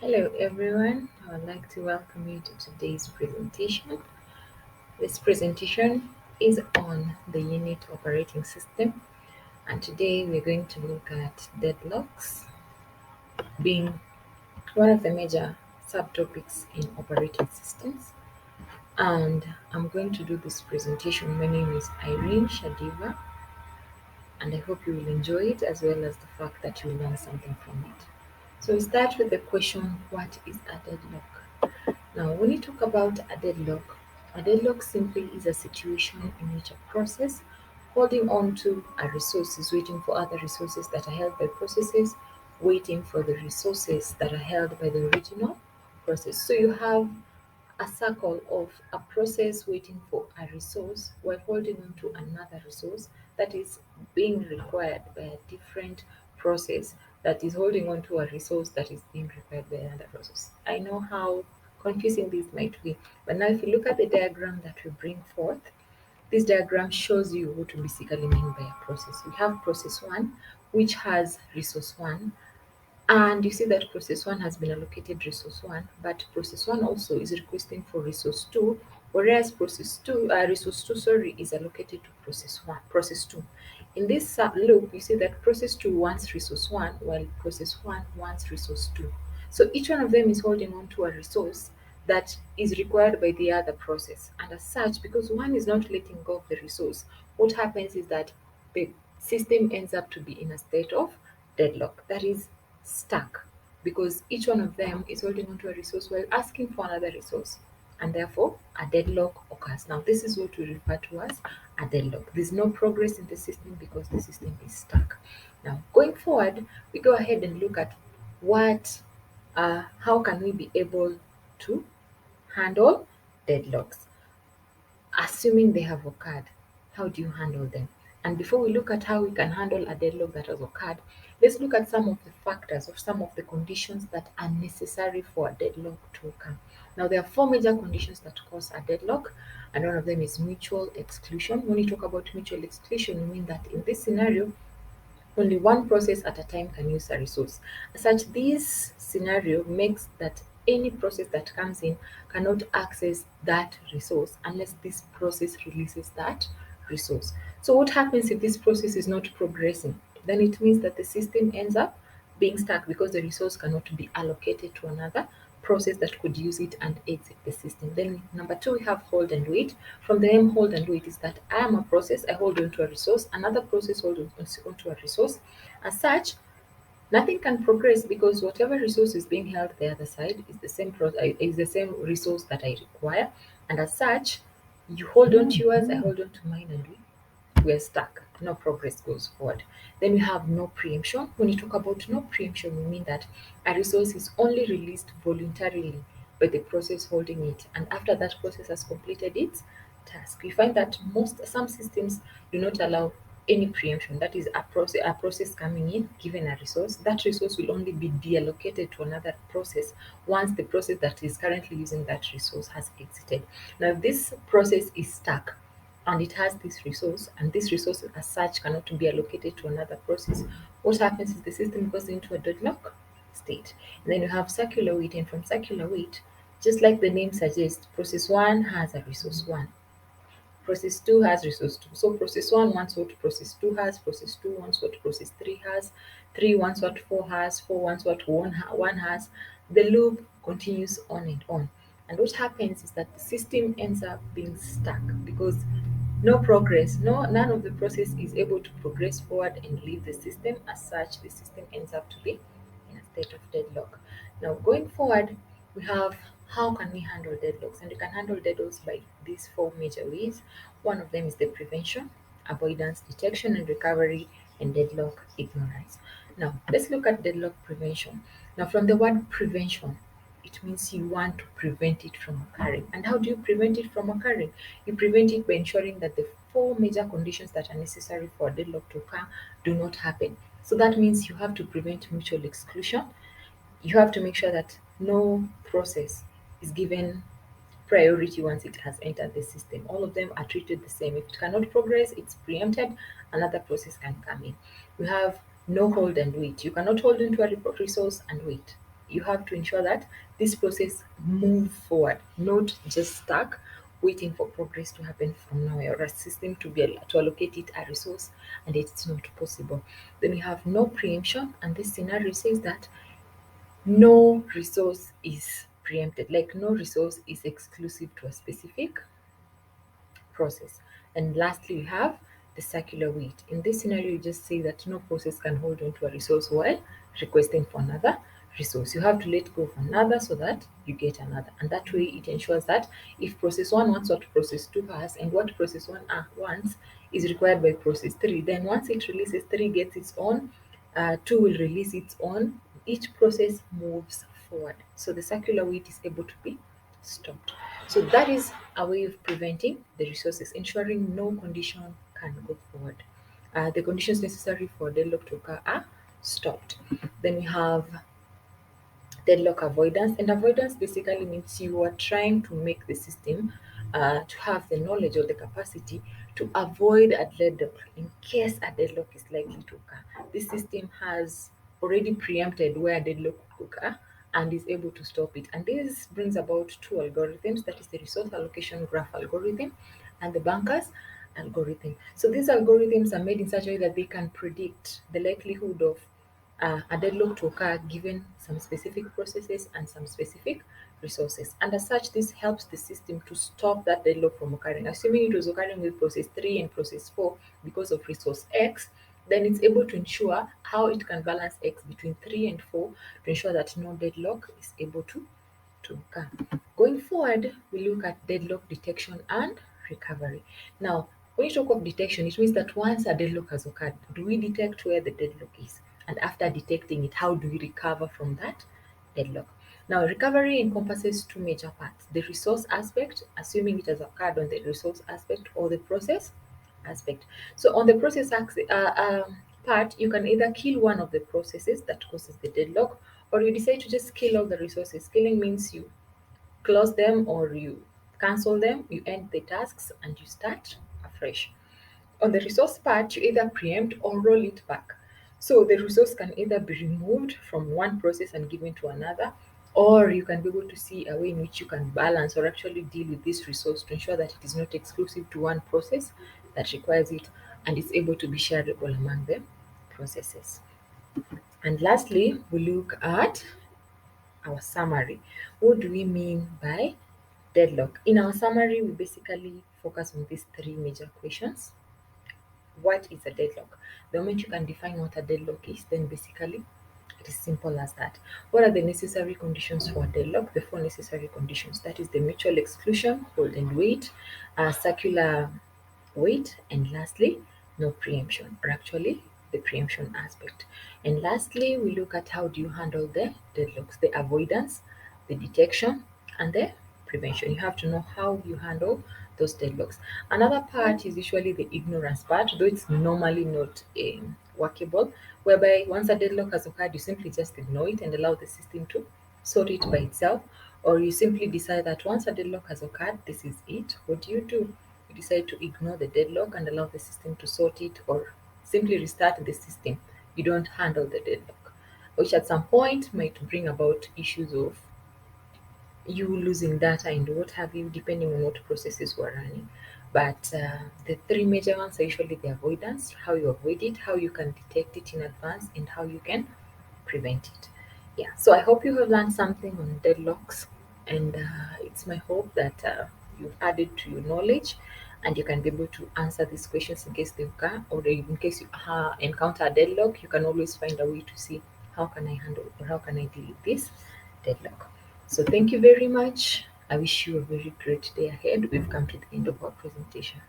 Hello everyone, I would like to welcome you to today's presentation. This presentation is on the unit operating system, and today we're going to look at deadlocks being one of the major subtopics in operating systems. And I'm going to do this presentation. My name is Irene Shadiva, and I hope you will enjoy it as well as the fact that you will learn something from it. So we start with the question, what is a deadlock? Now, when you talk about a deadlock simply is a situation in which a process holding on to a resource is waiting for other resources that are held by processes, waiting for the resources that are held by the original process. So you have a circle of a process waiting for a resource while holding on to another resource that is being required by a different process that is holding on to a resource that is being required by another process. I know how confusing this might be, but now if you look at the diagram that we bring forth, this diagram shows you what we basically mean by a process. We have process 1, which has resource 1, and you see that process 1 has been allocated resource 1, but process 1 also is requesting for resource 2, whereas resource 2, sorry, is allocated to process 2. In this loop, you see that process 2 wants resource 1, while process 1 wants resource 2. So each one of them is holding on to a resource that is required by the other process. And as such, because one is not letting go of the resource, what happens is that the system ends up to be in a state of deadlock. That is stuck because each one of them is holding onto a resource while asking for another resource, and therefore a deadlock occurs. Now, this is what we refer to as a deadlock. There's no progress in the system because the system is stuck. Now, going forward, we go ahead and look at how can we be able to handle deadlocks assuming they have occurred. How do you handle them? And before we look at how we can handle a deadlock that has occurred, let's look at some of the factors or some of the conditions that are necessary for a deadlock to occur. Now, there are four major conditions that cause a deadlock, and one of them is mutual exclusion. When you talk about mutual exclusion, you mean that in this scenario, only one process at a time can use a resource. As such, this scenario makes that any process that comes in cannot access that resource unless this process releases that resource. So what happens if this process is not progressing? Then it means that the system ends up being stuck because the resource cannot be allocated to another process that could use it and exit the system. Then number two, we have hold and wait. From the name hold and wait is that I am a process, I hold onto a resource, another process holds onto a resource. As such, nothing can progress because whatever resource is being held the other side is the is the same resource that I require. And as such, you hold on to yours, I hold on to mine, and we're stuck. No progress goes forward. Then we have no preemption. When you talk about no preemption, we mean that a resource is only released voluntarily by the process holding it, and after that process has completed its task. We find that some systems do not allow any preemption. That is a process coming in, given a resource. That resource will only be deallocated to another process once the process that is currently using that resource has exited. Now, if this process is stuck, and it has this resource, and this resource as such cannot be allocated to another process, what happens is the system goes into a deadlock state. And then you have circular wait, and from circular wait, just like the name suggests, process 1 has a resource 1, process 2 has resource 2. So process 1 wants what process 2 has, process 2 wants what process 3 has, 3 wants what 4 has, 4 wants what 1 has. The loop continues on and on. And what happens is that the system ends up being stuck because no progress, none of the process is able to progress forward and leave the system. As such, the system ends up to be in a state of deadlock. Now, going forward, we have how can we handle deadlocks? And we can handle deadlocks by these four major ways. One of them is the prevention, avoidance, detection and recovery, and deadlock ignorance. Now, let's look at deadlock prevention. Now, from the word prevention, it means you want to prevent it from occurring. And how do you prevent it from occurring? You prevent it by ensuring that the four major conditions that are necessary for a deadlock to occur do not happen. So that means you have to prevent mutual exclusion. You have to make sure that no process is given priority once it has entered the system. All of them are treated the same. If it cannot progress, it's preempted, another process can come in. We have no hold and wait. You cannot hold into a resource and wait. You have to ensure that this process move forward, not just stuck waiting for progress to happen from nowhere, or a system to allocate it a resource and it's not possible. Then we have no preemption, and this scenario says that no resource is preempted, like no resource is exclusive to a specific process. And lastly, we have the circular wait. In this scenario, you just say that no process can hold on to a resource while requesting for another resource. You have to let go of another so that you get another. And that way, it ensures that if process 1 wants what process 2 has, and what process 1 wants is required by process 3, then once it releases, 3 gets its own, 2 will release its own. Each process moves forward. So the circular wait is able to be stopped. So that is a way of preventing the resources, ensuring no condition can go forward. The conditions necessary for deadlock to occur are stopped. Then we have deadlock avoidance, and avoidance basically means you are trying to make the system to have the knowledge or the capacity to avoid a deadlock in case a deadlock is likely to occur. This system has already preempted where a deadlock could occur and is able to stop it. And this brings about two algorithms, that is the resource allocation graph algorithm and the bankers algorithm. So these algorithms are made in such a way that they can predict the likelihood of a deadlock to occur given some specific processes and some specific resources. And as such, this helps the system to stop that deadlock from occurring. Assuming it was occurring with process 3 and process 4 because of resource X, then it's able to ensure how it can balance X between 3 and 4 to ensure that no deadlock is able to occur. Going forward, we look at deadlock detection and recovery. Now, when you talk of detection, it means that once a deadlock has occurred, do we detect where the deadlock is? And after detecting it, how do we recover from that deadlock? Now, recovery encompasses two major parts: the resource aspect, assuming it has occurred on the resource aspect, or the process aspect. So, on the part, you can either kill one of the processes that causes the deadlock, or you decide to just kill all the resources. Killing means you close them or you cancel them, you end the tasks and you start afresh. On the resource part, you either preempt or roll it back. So the resource can either be removed from one process and given to another, or you can be able to see a way in which you can balance or actually deal with this resource to ensure that it is not exclusive to one process that requires it and is able to be shareable among the processes. And lastly, we look at our summary. What do we mean by deadlock? In our summary, we basically focus on these three major questions. What is a deadlock? The moment you can define what a deadlock is, then basically it is simple as that. What are the necessary conditions for a deadlock? The four necessary conditions, that is the mutual exclusion, hold and wait, circular wait, and lastly, no preemption, or actually the preemption aspect. And lastly, we look at how do you handle the deadlocks, the avoidance, the detection, and the prevention. You have to know how you handle those deadlocks. Another part is usually the ignorance part, though it's normally not workable, whereby once a deadlock has occurred, you simply just ignore it and allow the system to sort it by itself, or you simply decide that once a deadlock has occurred, this is it. What do? You decide to ignore the deadlock and allow the system to sort it, or simply restart the system. You don't handle the deadlock, which at some point might bring about issues of you losing data and what have you, depending on what processes were running. But the three major ones are usually the avoidance, how you avoid it, how you can detect it in advance, and how you can prevent it. Yeah, so I hope you have learned something on deadlocks, and it's my hope that you've added to your knowledge and you can be able to answer these questions in case they occur, or in case you encounter a deadlock, you can always find a way to see how can I handle or how can I deal with this deadlock. So thank you very much. I wish you a very great day ahead. We've come to the end of our presentation.